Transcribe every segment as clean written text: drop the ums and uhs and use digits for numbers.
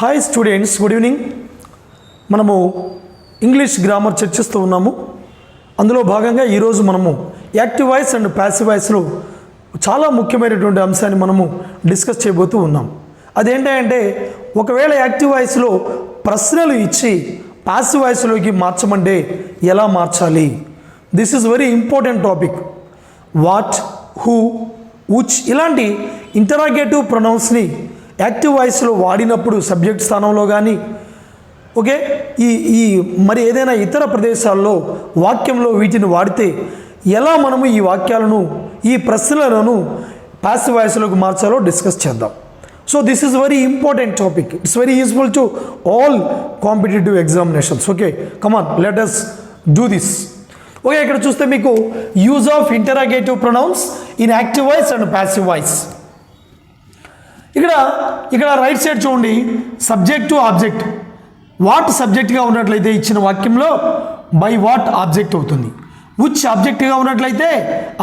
Hi students, good evening. మనము English grammar చర్చిస్తూ ఉన్నాము. అందులో భాగంగా ఈరోజు మనము యాక్టివ్ వాయిస్ అండ్ ప్యాసివ్ వాయిస్లో చాలా ముఖ్యమైనటువంటి అంశాన్ని మనము డిస్కస్ చేయబోతూ ఉన్నాం. అదేంటంటే ఒకవేళ యాక్టివ్ వాయిస్లో ప్రశ్నలు ఇచ్చి ప్యాసివ్ వాయిస్లోకి మార్చమంటే ఎలా మార్చాలి? This is very important topic. What, who, which ఇలాంటి ఇంటరాగేటివ్ ప్రొనౌన్స్ని యాక్టివ్ వాయిస్లో వాడినప్పుడు సబ్జెక్ట్ స్థానంలో కానీ ఓకే ఈ మరి ఏదైనా ఇతర ప్రదేశాల్లో వాక్యంలో వీటిని వాడితే ఎలా మనము ఈ వాక్యాలను ఈ ప్రశ్నలను ప్యాసివ్ వాయిస్లోకి మార్చాలో డిస్కస్ చేద్దాం. So this is very important topic. It's very useful to all competitive examinations. Okay, come on, let us do this. Okay, ఇక్కడ చూస్తే మీకు use of interrogative pronouns in active voice and passive voice. ఇక్కడ right side చూడండి, subject to object. What సబ్జెక్ట్గా ఉన్నట్లయితే ఇచ్చిన వాక్యంలో by what object అవుతుంది. విచ్ ఆబ్జెక్ట్గా ఉన్నట్లయితే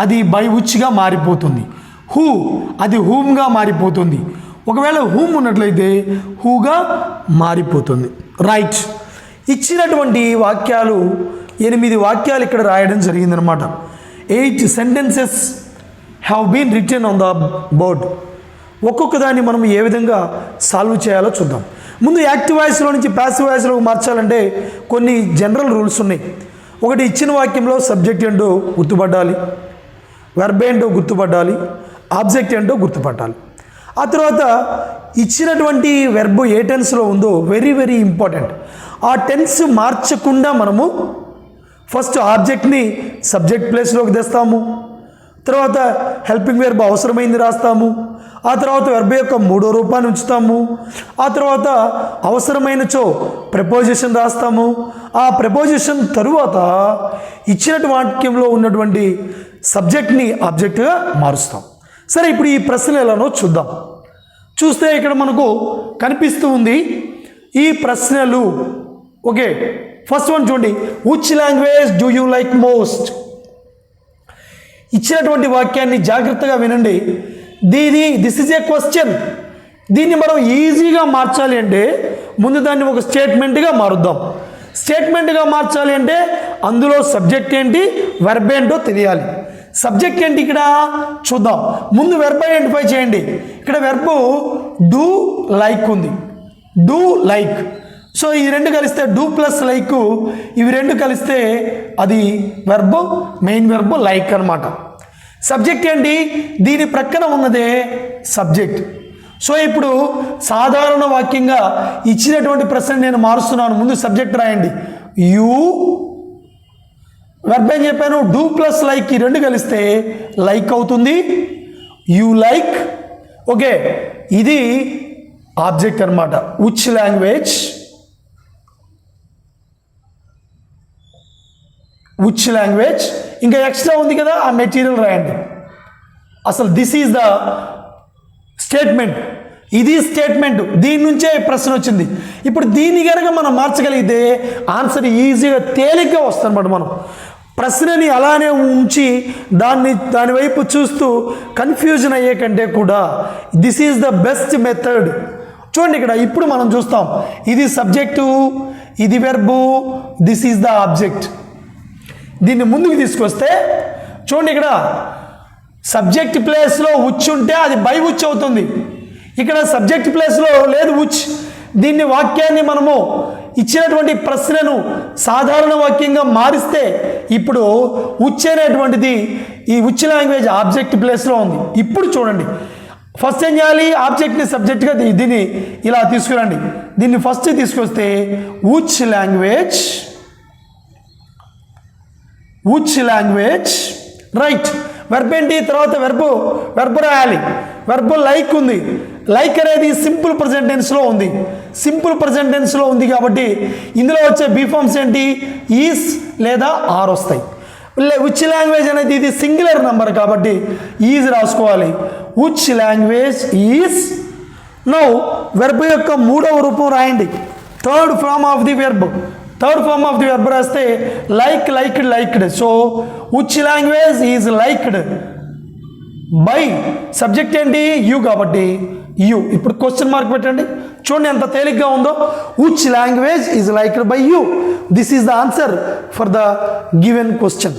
అది బై విచ్గా మారిపోతుంది. హూ అది హూమ్గా మారిపోతుంది. ఒకవేళ హూమ్ ఉన్నట్లయితే హూగా మారిపోతుంది. రైట్, ఇచ్చినటువంటి వాక్యాలు 8 వాక్యాలు ఇక్కడ రాయడం జరిగిందనమాట. 8 sentences have been written on the board. ఒక్కొక్క దాన్ని మనం ఏ విధంగా సాల్వ్ చేయాలో చూద్దాం. ముందు యాక్టివ్ వాయిస్లో నుంచి ప్యాసివ్ వాయిస్లోకి మార్చాలంటే కొన్ని జనరల్ రూల్స్ ఉన్నాయి. ఒకటి, ఇచ్చిన వాక్యంలో సబ్జెక్ట్ ఏంటో గుర్తుపట్టాలి, వెర్బ్ ఏంటో గుర్తుపట్టాలి, ఆబ్జెక్ట్ ఏంటో గుర్తుపట్టాలి. ఆ తర్వాత ఇచ్చినటువంటి వెర్బ్ ఏ టెన్స్లో ఉందో వెరీ వెరీ ఇంపార్టెంట్. ఆ టెన్స్ మార్చకుండా మనము ఫస్ట్ ఆబ్జెక్ట్ని సబ్జెక్ట్ ప్లేస్లోకి తెస్తాము, తర్వాత హెల్పింగ్ వెర్బ్ అవసరమైంది రాస్తాము, ఆ తర్వాత వెర్బ్ యొక్క 3వ రూపాన్ని ఉంచుతాము, ఆ తర్వాత అవసరమైనచో ప్రెపోజిషన్ రాస్తాము, ఆ ప్రెపోజిషన్ తరువాత ఇచ్చినటువంటి వాక్యంలో ఉన్నటువంటి సబ్జెక్ట్ని ఆబ్జెక్ట్గా మారుస్తాం. సరే, ఇప్పుడు ఈ ప్రశ్న ఎలానో చూద్దాం. చూస్తే ఇక్కడ మనకు కనిపిస్తూ ఉంది ఈ ప్రశ్నలు. ఓకే, ఫస్ట్ వన్ చూడండి, which language do you like most? ఇచ్చినటువంటి వాక్యాన్ని జాగ్రత్తగా వినండి. This is a question. దీన్ని మనం ఈజీగా మార్చాలి అంటే ముందు దాన్ని ఒక స్టేట్మెంట్గా మారుద్దాం. స్టేట్మెంట్గా మార్చాలి అంటే అందులో సబ్జెక్ట్ ఏంటి, వెర్బ్ ఏంటో తెలియాలి. సబ్జెక్ట్ ఏంటి ఇక్కడ చూద్దాం. ముందు వెర్బ్ ఐడెంటిఫై చేయండి. ఇక్కడ వెర్బ్ డూ లైక్ ఉంది. Do like. సో ఈ రెండు కలిస్తే డూ ప్లస్ లైక్, ఇవి రెండు కలిస్తే అది వెర్బ్, మెయిన్ వెర్బ్ లైక్ అనమాట. సబ్జెక్ట్ ఏంటి, దీని ప్రక్కన ఉన్నదే సబ్జెక్ట్. సో ఇప్పుడు సాధారణ వాక్యంగా ఇచ్చినటువంటి ప్రశ్న నేను మారుస్తున్నాను. ముందు సబ్జెక్ట్ రాయండి. యూ, వెర్బ్ ఏం చెప్పాను, డూ ప్లస్ లైక్, ఈ రెండు కలిస్తే లైక్ అవుతుంది. You like. ఓకే, ఇది ఆబ్జెక్ట్ అనమాట. విచ్ లాంగ్వేజ్, విచ్ లాంగ్వేజ్, ఇంకా ఎక్స్ట్రా ఉంది కదా, ఆ మెటీరియల్ రాయండి. అసలు దిస్ ఈజ్ ద స్టేట్మెంట్. ఇది స్టేట్మెంట్. దీని నుంచే ప్రశ్న వచ్చింది. ఇప్పుడు దీన్ని కనుక మనం మార్చగలిగితే ఆన్సర్ ఈజీగా తేలిగ్గా వస్తుందన్నమాట. మనం ప్రశ్నని అలానే ఉంచి దాని వైపు చూస్తూ కన్ఫ్యూజన్ అయ్యే కంటే కూడా this is the best method. చూడండి, ఇక్కడ ఇప్పుడు మనం చూస్తాం, ఇది సబ్జెక్టు, ఇది verb, this is the object. దీన్ని ముందుకు తీసుకొస్తే చూడండి, ఇక్కడ సబ్జెక్ట్ ప్లేస్లో ఉచ్ ఉంటే అది బై ఉచ్ అవుతుంది. ఇక్కడ సబ్జెక్ట్ ప్లేస్లో లేదు ఉచ్. దీన్ని వాక్యాన్ని మనము ఇచ్చినటువంటి ప్రశ్నను సాధారణ వాక్యంగా మారిస్తే ఇప్పుడు ఉచ్ అనేటువంటిది ఈ ఉచ్ లాంగ్వేజ్ ఆబ్జెక్ట్ ప్లేస్లో ఉంది. ఇప్పుడు చూడండి, ఫస్ట్ ఏం చేయాలి, ఆబ్జెక్ట్ని సబ్జెక్ట్గా దీన్ని ఇలా తీసుకురండి. దీన్ని ఫస్ట్ తీసుకొస్తే which language, which language. Right, verb ఏంటి, తర్వాత వెర్బ్ రాయాలి. వెర్బ్ లైక్ ఉంది. లైక్ అనేది సింపుల్ ప్రజెంట్ టెన్స్లో ఉంది. సింపుల్ ప్రజెంట్ టెన్స్లో ఉంది కాబట్టి ఇందులో వచ్చే బీ ఫార్మ్స్ ఏంటి, ఈస్ లేదా ఆర్ వస్తాయి. విచ్ లాంగ్వేజ్ అనేది ఇది సింగులర్ నెంబర్ కాబట్టి ఈజ్ రాసుకోవాలి. Which language is. Now verb యొక్క 3వ రూపం రాయండి. Third form of the verb రాస్తే like, liked, liked. So which language is liked by subject ఏంటి, యూ కాబట్టి యూ. ఇప్పుడు క్వశ్చన్ మార్క్ పెట్టండి, చూడండి ఎంత తేలిగ్గా ఉందో. Which language is liked by you. This is the answer for the given question.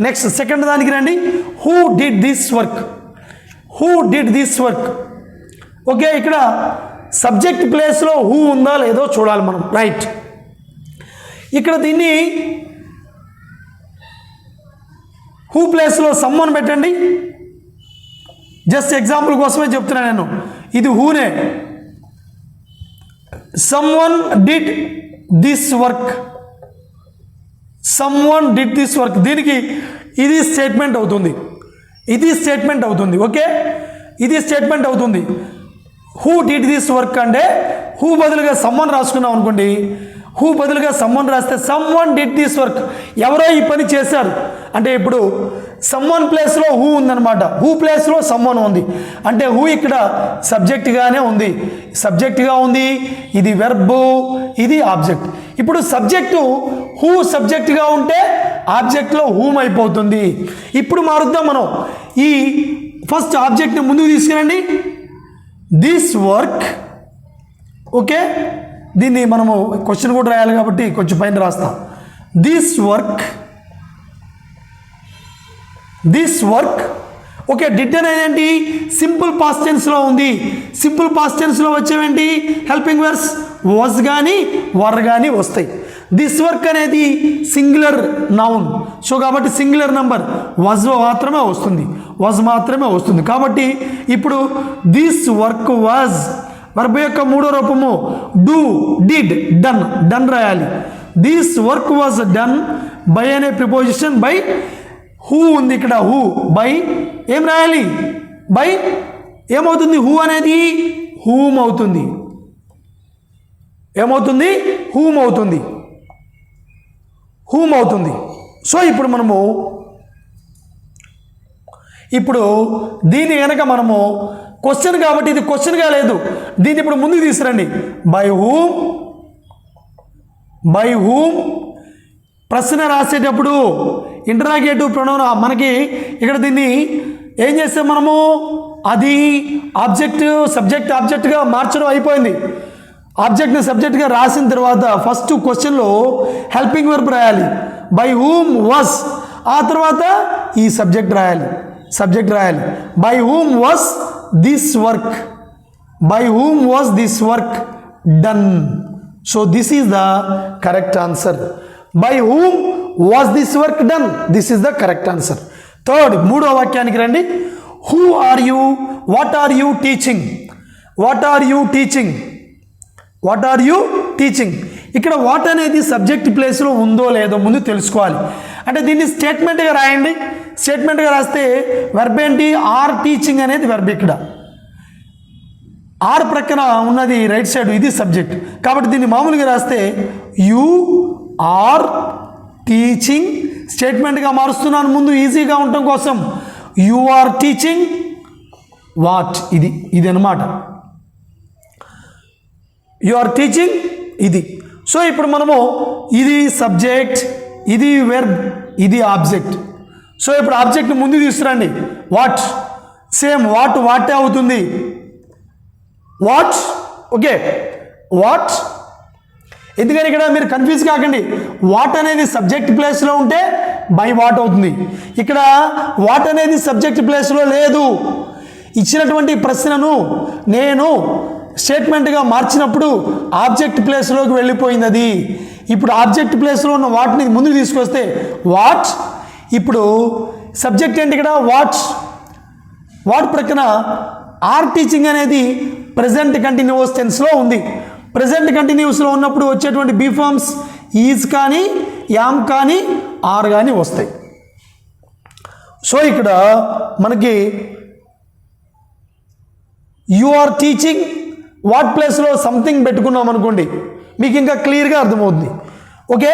Next second దానికి రండి. Who did this work. Who did this work. Okay, ఇక్కడ సబ్జెక్ట్ ప్లేస్లో హూ ఉందా లేదో చూడాలి మనం. రైట్, ఇక్కడ దీన్ని హూ ప్లేస్లో సమ్మన్ పెట్టండి. జస్ట్ ఎగ్జాంపుల్ కోసమే చెప్తున్నాను నేను, ఇది హూనే. Someone did this work. Someone did this work, దీనికి ఇది స్టేట్మెంట్ అవుతుంది, ఇది స్టేట్మెంట్ అవుతుంది. ఓకే, ఇది స్టేట్మెంట్ అవుతుంది. హూ డిడ్ దిస్ వర్క్ అంటే హూ బదులుగా సమ్మన్ రాసుకున్నాం అనుకోండి, హూ బదులుగా సమ్మన్ రాస్తే సమ్వన్ డిడ్ దిస్ వర్క్, ఎవరో ఈ పని చేశారు అంటే ఇప్పుడు సమ్వన్ ప్లేస్లో హూ ఉందన్నమాట, హూ ప్లేస్లో సమ్వన్ ఉంది అంటే హూ ఇక్కడ సబ్జెక్ట్గానే ఉంది, సబ్జెక్ట్గా ఉంది. ఇది వెర్బు, ఇది ఆబ్జెక్ట్. ఇప్పుడు సబ్జెక్టు హూ సబ్జెక్ట్గా ఉంటే ఆబ్జెక్ట్లో హూమ్ అయిపోతుంది. ఇప్పుడు మారుద్దాం మనం, ఈ ఫస్ట్ ఆబ్జెక్ట్ని ముందుకు తీసుకురండి. This work. ఓకే, దీన్ని మనము క్వశ్చన్ కూడా రాయాలి కాబట్టి కొంచెం పైన రాస్తాం. This work, this work. Okay, did అనేది ఏంటి, సింపుల్ పాస్ట్ టెన్స్లో ఉంది. సింపుల్ పాస్ట్ టెన్స్లో వచ్చేవేంటి, హెల్పింగ్ వర్బ్స్ వాజ్ కానీ వర్ కానీ వస్తాయి. దిస్ వర్క్ అనేది సింగులర్ నౌన్, సో కాబట్టి సింగులర్ నెంబర్ వాజ్ మాత్రమే వస్తుంది, వాజ్ మాత్రమే వస్తుంది. కాబట్టి ఇప్పుడు దిస్ వర్క్ వాజ్ వర్బ్ యొక్క మూడో రూపము డూ, డిడ్, డన్, డన్ రాయాలి. This work was done by అనే ప్రిపోజిషన్, బై హూ ఉంది ఇక్కడ, హూ బై ఏం రాయాలి, బై ఏమవుతుంది, హూ అనేది హూమ్ అవుతుంది, ఏమవుతుంది, హూమ్ అవుతుంది, హూమ్ అవుతుంది. సో ఇప్పుడు మనము దీన్ని కనుక మనము క్వశ్చన్ కాబట్టి ఇది క్వశ్చన్గా లేదు, దీన్ని ఇప్పుడు ముందుకు తీసుకురండి. By whom, by whom. ప్రశ్న రాసేటప్పుడు ఇంటరాగేటివ్ ప్రొనౌన్ మనకి ఇక్కడ దీన్ని ఏం చేస్తాం మనము, అది ఆబ్జెక్ట్ సబ్జెక్ట్ ఆబ్జెక్ట్గా మార్చడం అయిపోయింది. ఆబ్జెక్ట్ని సబ్జెక్ట్గా రాసిన తర్వాత ఫస్ట్ క్వశ్చన్లో హెల్పింగ్ వర్బ్ రాయాలి, బై హూమ్ వాస్, ఆ తర్వాత ఈ సబ్జెక్ట్ రాయాలి, సబ్జెక్ట్ రాయాలి. By whom was this work, by whom was this work done. So this is the correct answer. By whom was this work done, this is the correct answer. Third, మూడో వాక్యానికి రండి. Who are you, what are you teaching, what are you teaching, what are you teaching. ఇక్కడ what అనేది subject ప్లేస్లో ఉందో లేదో ముందు తెలుసుకోవాలి. అంటే దీన్ని స్టేట్మెంట్గా రాయండి. స్టేట్మెంట్గా రాస్తే వెర్బ్ ఏంటి, ఆర్ టీచింగ్ అనేది వెర్బ్. ఇక్కడ ఆర్ ప్రక్కన ఉన్నది రైట్ సైడ్, ఇది సబ్జెక్ట్. కాబట్టి దీన్ని మామూలుగా రాస్తే యూ ఆర్ టీచింగ్, స్టేట్మెంట్గా మారుస్తున్నాను ముందు ఈజీగా ఉండటం కోసం. యు ఆర్ టీచింగ్ వాట్, ఇది అనమాట. యు ఆర్ టీచింగ్ ఇది. సో ఇప్పుడు మనము ఇది సబ్జెక్ట్, ఇది వెర్బ్, ఇది ఆబ్జెక్ట్. సో ఇప్పుడు ఆబ్జెక్ట్ని ముందు తీసుకురండి. వాట్, సేమ్ వాట్, వాటే అవుతుంది. What, okay, what. ఎందుకని ఇక్కడ మీరు కన్ఫ్యూజ్ కాకండి. వాట్ అనేది సబ్జెక్ట్ ప్లేస్లో ఉంటే బై వాట్ అవుతుంది. ఇక్కడ వాట్ అనేది సబ్జెక్ట్ ప్లేస్లో లేదు. ఇచ్చినటువంటి ప్రశ్నను నేను స్టేట్మెంట్గా మార్చినప్పుడు ఆబ్జెక్ట్ ప్లేస్లోకి వెళ్ళిపోయింది అది. ఇప్పుడు ఆబ్జెక్ట్ ప్లేస్లో ఉన్న వాటిని ముందుకు తీసుకొస్తే వాట్. ఇప్పుడు సబ్జెక్ట్ ఏంటి ఇక్కడ, వాట్. వాట్ ప్రక్కన ఆర్ టీచింగ్ అనేది ప్రెజెంట్ కంటిన్యూస్ టెన్స్లో ఉంది. ప్రెజెంట్ కంటిన్యూస్లో ఉన్నప్పుడు వచ్చేటువంటి బీ ఫార్మ్స్ ఈజ్ కానీ, యామ్ కానీ, ఆర్ కానీ వస్తాయి. సో ఇక్కడ మనకి యు ఆర్ టీచింగ్, వాట్ ప్లేస్లో సంథింగ్ పెట్టుకున్నాం అనుకోండి, మీకు ఇంకా క్లియర్గా అర్థమవుతుంది. ఓకే,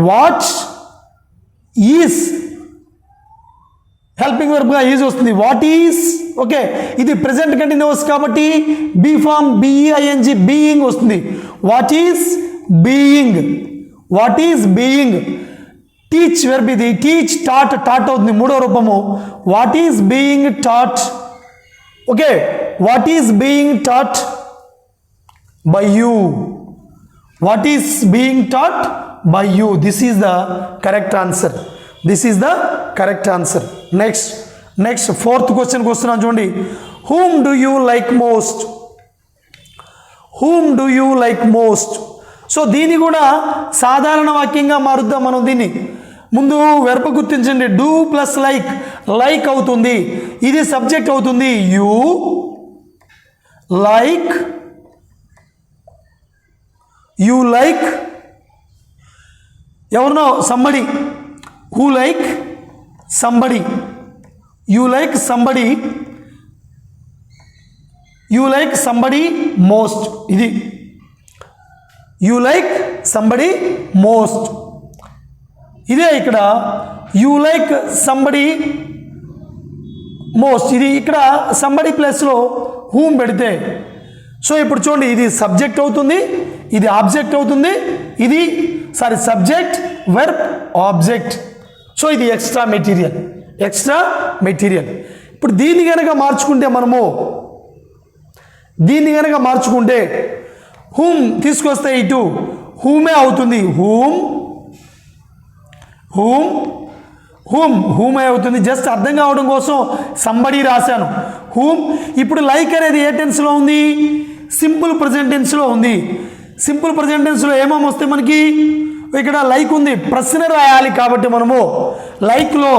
వాట్ ఈజ్ హెల్పింగ్ వర్బ్గా ఈజ్ వస్తుంది. వాట్ ఈజ్, ఓకే, ఇది ప్రెజెంట్ కంటిన్యూస్ కాబట్టి బీ ఫార్మ్ బిఈఐఎన్జి, బీయింగ్ వస్తుంది. What is being, what is being. Teach verb ఇది, టీచ్, టాట్, టాట్ అవుతుంది మూడో రూపము. What is being taught. Okay, what is being taught by you, what is being taught by you, this is the correct answer, this is the correct answer. Next fourth క్వశ్చన్కి వస్తున్నాను చూడండి. Whom do you like most, whom do you like most. So దీన్ని కూడా సాధారణ వాక్యంగా మారుద్దాం మనం. దీన్ని ముందు verb గుర్తించండి. డూ ప్లస్ లైక్, లైక్ అవుతుంది, ఇది సబ్జెక్ట్ అవుతుంది. యూ లైక్, యూ లైక్ ఎవరినో, somebody, who like somebody, you like somebody, you like somebody most, ఇది యూ లైక్ సంబడి మోస్ట్. ఇదే ఇక్కడ యూ లైక్ సంబడి మోస్ట్, ఇది ఇక్కడ సంబడి ప్లేస్లో హూమ్ పెడితే, సో ఇప్పుడు చూడండి ఇది సబ్జెక్ట్ అవుతుంది, ఇది ఆబ్జెక్ట్ అవుతుంది, ఇది సబ్జెక్ట్ వెర్బ్ ఆబ్జెక్ట్. సో ఇది ఎక్స్ట్రా మెటీరియల్. ఇప్పుడు దీన్ని కనుక మార్చుకుంటే మనము, దీన్ని కనుక మార్చుకుంటే హూమ్ తీసుకొస్తే ఇటు హూమే అవుతుంది, హూమే అవుతుంది. జస్ట్ అర్థం కావడం కోసం సంబడి రాశాను, హూమ్. ఇప్పుడు లైక్ అనేది ఏ టెన్స్లో ఉంది, సింపుల్ ప్రజెంట్ టెన్స్లో ఉంది. సింపుల్ ప్రజెంట్ టెన్స్లో ఏమేమి వస్తాయి మనకి, ఇక్కడ లైక్ ఉంది, ప్రశ్న రాయాలి కాబట్టి మనము లైక్లో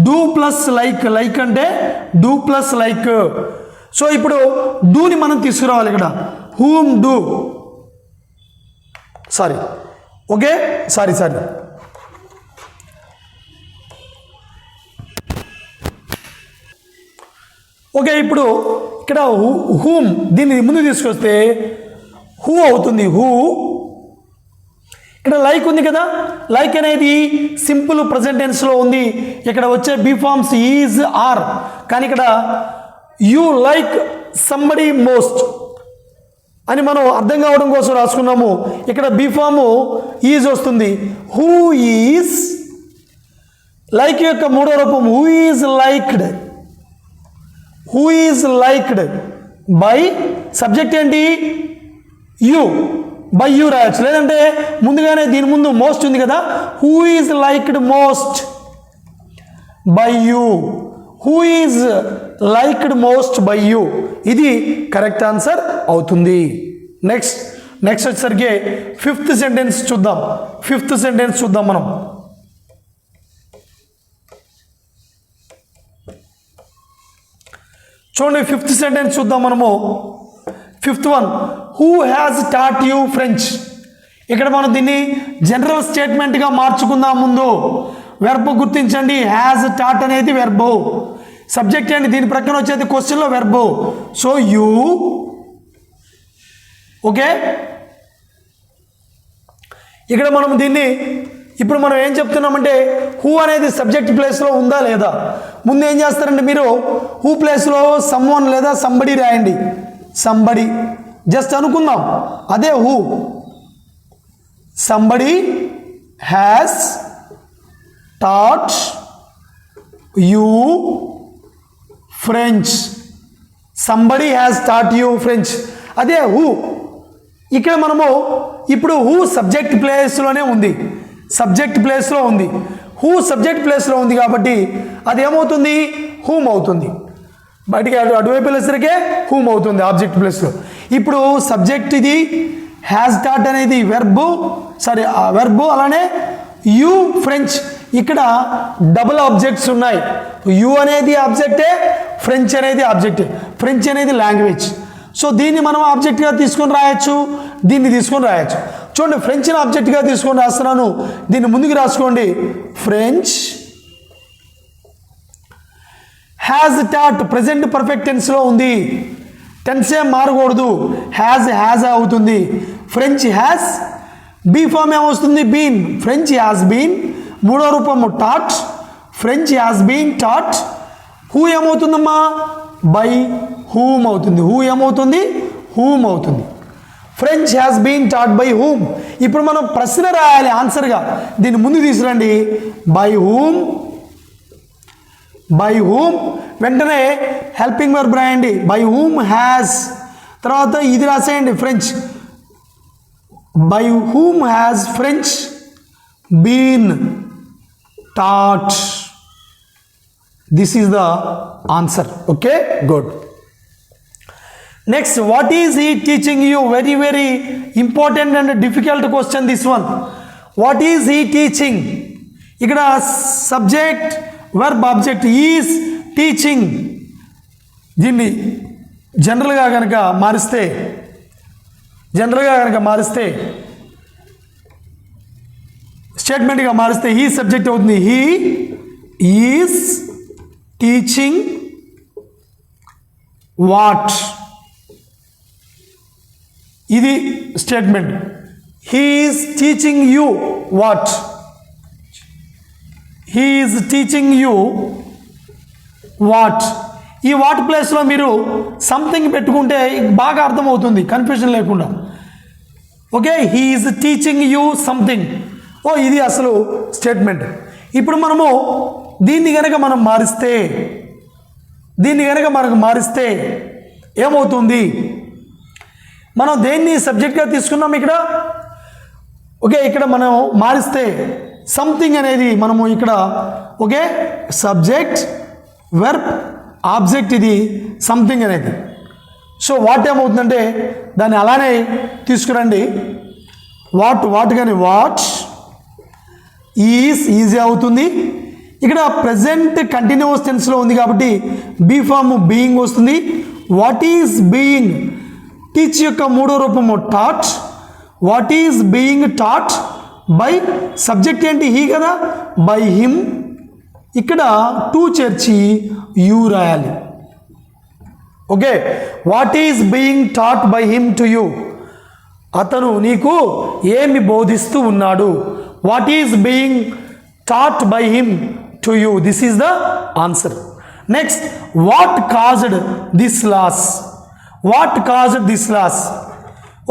డూ ప్లస్ లైక్, లైక్ అంటే డూ ప్లస్ లైక్. సో ఇప్పుడు డూని మనం తీసుకురావాలి ఇక్కడ, whom do, sorry okay sorry okay. ఇప్పుడు ఇక్కడ హూమ్ దీన్ని ముందు తీసుకొస్తే హూ అవుతుంది, హూ. ఇక్కడ లైక్ ఉంది కదా, లైక్ అనేది సింపుల్ ప్రజెంట్ టెన్స్లో ఉంది. ఇక్కడ వచ్చే బీ ఫార్మ్స్ ఈజ్, ఆర్, కానీ ఇక్కడ యూ లైక్ సంబడి మోస్ట్ అని మనం అర్థం కావడం కోసం రాసుకున్నాము. ఇక్కడ బీ ఫాము ఈజ్ వస్తుంది. హూ ఈజ్, లైక్ యొక్క మూడో రూపం who is liked, who is liked by, subject ఏంటి యూ, బై యూ రాయొచ్చు, లేదంటే ముందుగానే దీని ముందు మోస్ట్ ఉంది కదా, who is liked most by you, who is liked most by you, ఇది కరెక్ట్ ఆన్సర్ అవుతుంది. నెక్స్ట్ వచ్చేసరికి ఫిఫ్త్ సెంటెన్స్ చూద్దాం మనం. చూడండి ఫిఫ్త్ సెంటెన్స్ చూద్దాం మనము. Fifth one, who has taught you French. ఇక్కడ మనం దీన్ని జనరల్ స్టేట్మెంట్గా మార్చుకుందాం. ముందు వెర్బ్ గుర్తించండి, హ్యాజ్ టాట్ అనేది వెర్బ్, సబ్జెక్ట్ అండి, దీని ప్రక్కన వచ్చేది క్వశ్చన్లో వెర్బ్. So you, okay. ఇక్కడ మనం దీన్ని ఇప్పుడు మనం ఏం చెప్తున్నామంటే హూ అనేది సబ్జెక్ట్ ప్లేస్లో ఉందా లేదా. ముందు ఏం చేస్తారంటే మీరు హూ ప్లేస్లో సమ్వన్ లేదా సంబడి రాయండి, సంబడి జస్ట్ అనుకుందాం, అదే who. Somebody has taught you French, somebody has taught you French, అదే హూ. ఇక్కడ మనము ఇప్పుడు హూ సబ్జెక్ట్ ప్లేస్లోనే ఉంది, సబ్జెక్ట్ ప్లేస్లో ఉంది, హూ సబ్జెక్ట్ ప్లేస్లో ఉంది కాబట్టి అది ఏమవుతుంది, హూమ్ అవుతుంది. బయటికి అటువైపు వెళ్ళేసరికే హూమ్ అవుతుంది ఆబ్జెక్ట్ ప్లేస్లో. ఇప్పుడు సబ్జెక్ట్ ఇది, హ్యాజ్ టాట్ అనేది వెర్బు, వెర్బు, అలానే యూ ఫ్రెంచ్. ఇక్కడ డబుల్ ఆబ్జెక్ట్స్ ఉన్నాయి, యూ అనేది ఆబ్జెక్టే, ఫ్రెంచ్ అనేది ఆబ్జెక్టే. ఫ్రెంచ్ అనేది లాంగ్వేజ్. సో దీన్ని మనం ఆబ్జెక్ట్గా తీసుకొని రాయొచ్చు, దీన్ని తీసుకొని రాయొచ్చు. చూడండి ఫ్రెంచ్ని ఆబ్జెక్ట్గా తీసుకొని రాస్తున్నాను, దీన్ని ముందుకు రాసుకోండి. French has taught present perfect టెన్స్లో ఉంది, టెన్స్ ఏం మారకూడదు, హ్యాజ్ అవుతుంది. ఫ్రెంచ్ హ్యాజ్, బీ ఫామ్ ఏమొస్తుంది, బీన్, ఫ్రెంచ్ హ్యాజ్ బీన్, మూడో రూపము taught, French has been taught. Who ఏమవుతుందమ్మా, బై హూమ్ అవుతుంది, హూ ఏమవుతుంది, హూమ్ అవుతుంది. French has been taught by whom. ఇప్పుడు మనం ప్రశ్న రాయాలి ఆన్సర్గా, దీన్ని ముందు తీసుకురండి. బై హూమ్ బై హూమ్, వెంటనే హెల్పింగ్ వర్బ్ రాయండి, బై హూమ్ హ్యాస్, తర్వాత ఇది రాసేయండి French, by whom has French been taught. This is the answer. Okay, good. Next, what is he teaching you? Very, very important and difficult question this one. What is he teaching? ఇక్కడ subject, verb, object is teaching. దీన్ని జనరల్గా కనుక మారిస్తే స్టేట్మెంట్గా మారిస్తే he subject అవుతుంది. He is teaching what, ఇది statement. He is teaching you what, he is teaching you what. ఈ వాట్ ప్లేస్లో మీరు సంథింగ్ పెట్టుకుంటే బాగా అర్థమవుతుంది, కన్ఫ్యూజన్ లేకుండా. Okay, he is teaching you something. ఓ, ఇది అసలు స్టేట్మెంట్. ఇప్పుడు మనము దీన్ని కనుక మారిస్తే ఏమవుతుంది? మనం దేన్ని సబ్జెక్ట్గా తీసుకున్నాం ఇక్కడ. ఓకే, ఇక్కడ మనం మారిస్తే సంథింగ్ అనేది మనము ఇక్కడ, ఓకే, సబ్జెక్ట్, వెర్బ్, ఆబ్జెక్ట్, ఇది సంథింగ్ అనేది. సో వాట్ ఏమవుతుందంటే దాన్ని అలానే తీసుకురండి. వాట్ కానీ వాట్ ఈజీ అవుతుంది. ఇక్కడ ప్రజెంట్ కంటిన్యూస్ టెన్స్లో ఉంది కాబట్టి బీ ఫామ్ బీయింగ్ వస్తుంది. వాట్ ఈజ్ బీయింగ్, టీచ్ యొక్క మూడో రూపము taught. What is being taught by, subject ఏంటి? హీ కదా, బై హిమ్. ఇక్కడ టు చేర్చి యూ రాయాలి. Okay, what is being taught by him to you, అతను నీకు ఏమి బోధిస్తూ ఉన్నాడు. What is being taught by him to you, this is the answer. Next, what caused this loss. What caused this loss.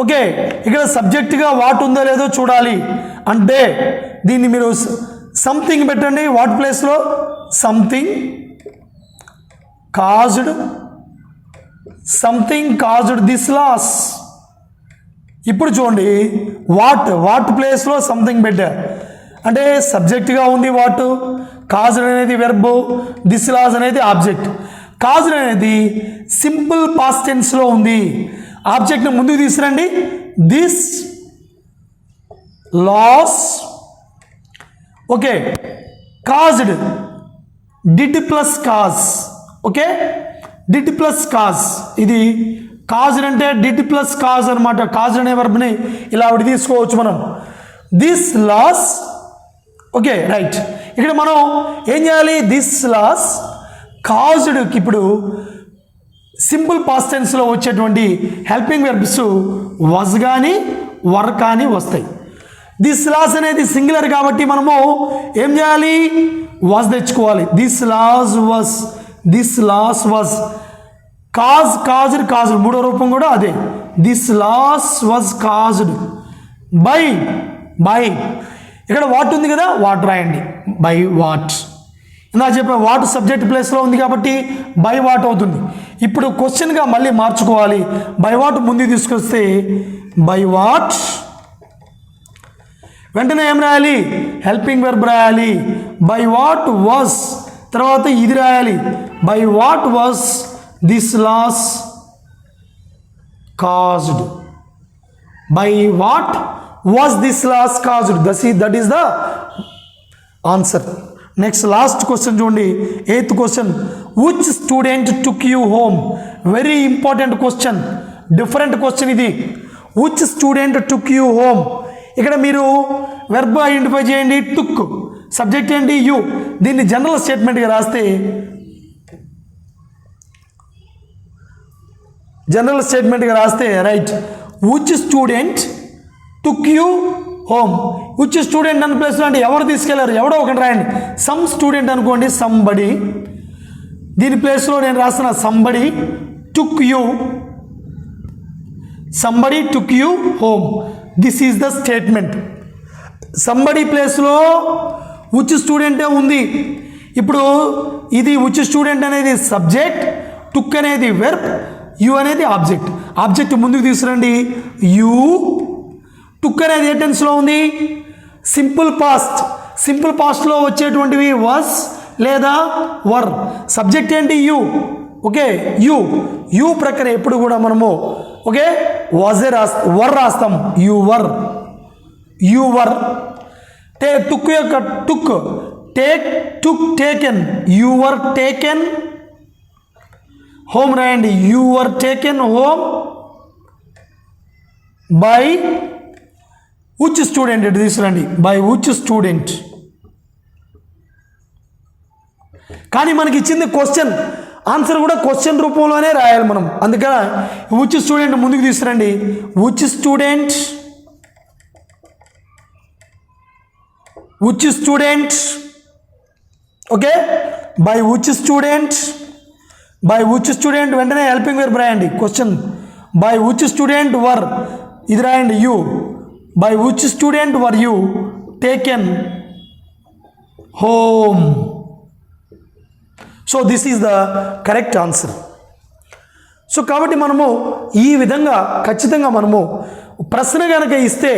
Okay, ఇక్కడ సబ్జెక్ట్గా what ఉందో లేదో చూడాలి అంటే దీన్ని మీరు సంథింగ్ పెట్టండి. వాట్ ప్లేస్లో సంథింగ్ కాజ్డ్ దిస్ లాస్. ఇప్పుడు చూడండి, వాట్ ప్లేస్లో సంథింగ్ పెట్టారు అంటే సబ్జెక్ట్గా ఉంది వాట్, కాజ్డ్ అనేది వెర్బ్, దిస్ లాస్ అనేది ఆబ్జెక్ట్. కాజ్డ్ అనేది సింపుల్ పాస్ట్ టెన్స్లో ఉంది. ఆబ్జెక్ట్ని ముందుకు తీసుకురండి. This loss, okay, caused, did plus cause. Okay, did plus cause, ఇది కాజ్డ్ అంటే డిడ్ ప్లస్ కాజ్ అనమాట. కాజ్డ్ అనే వర్బ్ని ఇలా ఒకటి తీసుకోవచ్చు మనం. This loss, okay, right. ఇక్కడ మనం ఏం చేయాలి? దిస్ లాస్ కాజ్డ్కి ఇప్పుడు సింపుల్ పాస్ట్ టెన్స్లో వచ్చేటువంటి హెల్పింగ్ వెర్బ్స్ వాజ్ కానీ వర్ కానీ వస్తాయి. దిస్ లాస్ అనేది సింగులర్ కాబట్టి మనము ఏం చేయాలి? వాజ్ తెచ్చుకోవాలి. దిస్ లాస్ వాజ్ కాజ్డ్ మూడో రూపం కూడా అదే. This loss was caused by ఇక్కడ వాట్ ఉంది కదా, వాట్ రాయండి. బై వాట్, ఇందా చెప్పా వాట్ సబ్జెక్ట్ ప్లేస్లో ఉంది కాబట్టి బై వాట్ అవుతుంది. ఇప్పుడు క్వశ్చన్గా మళ్ళీ మార్చుకోవాలి. బై వాట్ ముందు తీసుకొస్తే బై వాట్, వెంటనే ఏం రాయాలి? హెల్పింగ్ వెర్బ్ రాయాలి. బై వాట్ వాజ్, తర్వాత ఇది రాయాలి. By what was this loss caused. By what was this loss caused, that is the answer. Next last question చూడండి, 8th question. Which student took you home. Very important question, different question ఇది. Which student took you home. ఇక్కడ మీరు verb identify చేయండి. Took, subject ఏంటి? You. దీన్ని general స్టేట్మెంట్గా రాస్తే right. Which student took you home. Which student అన్న ప్లేస్లో అంటే ఎవరు తీసుకెళ్లారు, ఎవడో ఒకటి రాయండి. సమ్ స్టూడెంట్ అనుకోండి, సంబడి. దీని ప్లేస్లో నేను రాస్తున్న somebody took you home. This is the statement. Somebody ప్లేస్లో విచ్ స్టూడెంటే ఉంది. ఇప్పుడు ఇది విచ్ స్టూడెంట్ అనేది సబ్జెక్ట్, టుక్ అనేది వెర్బ్, యు అనేది ఆబ్జెక్ట్. ఆబ్జెక్ట్ ముందుకు తీసుకురండి. యు. టుక్ అనేది ఏ టెన్స్లో ఉంది? Simple past. సింపుల్ పాస్ట్లో వచ్చేటువంటివి వాస్ లేదా వర్. సబ్జెక్ట్ ఏంటి? యు. Okay, you. యు ప్రక్కన ఎప్పుడు కూడా మనము ఓకే వాజే వర్ రాస్తాం. You were, you were. Took యొక్క took, take, took, taken. You were taken home రాయండి. You were taken home by which student. ఇటు తీసుకురండి. By which student. కానీ మనకి ఇచ్చింది క్వశ్చన్, ఆన్సర్ కూడా క్వశ్చన్ రూపంలోనే రాయాలి మనం. అందుకని విచ్ స్టూడెంట్ ముందుకు తీసుకురండి. Which student, which student. Okay, by which student. By which student వెంటనే హెల్పింగ్ వెర్బ్ రాయండి. క్వశ్చన్ బై విచ్ స్టూడెంట్ వర్, ఇది రాయండి you. By which student were you taken home. So this is the correct answer. So కాబట్టి మనము ఈ విధంగా ఖచ్చితంగా మనము ప్రశ్న కనుక ఇస్తే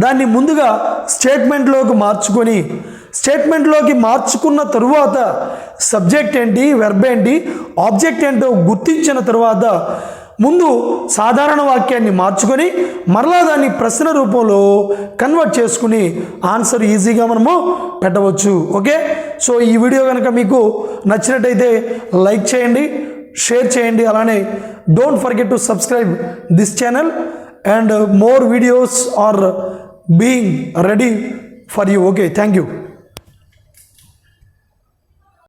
దాన్ని ముందుగా స్టేట్మెంట్లోకి మార్చుకొని, స్టేట్మెంట్లోకి మార్చుకున్న తరువాత సబ్జెక్ట్ ఏంటి, వెర్బ్ ఏంటి, ఆబ్జెక్ట్ ఏంటో గుర్తించిన తరువాత ముందు సాధారణ వాక్యాన్ని మార్చుకొని మరలా దాన్ని ప్రశ్న రూపంలో కన్వర్ట్ చేసుకుని ఆన్సర్ ఈజీగా మనము పెట్టవచ్చు. ఓకే, సో ఈ వీడియో కనుక మీకు నచ్చినట్టయితే లైక్ చేయండి, షేర్ చేయండి. అలానే don't forget to subscribe this channel and more videos are being ready for you. Okay, thank you.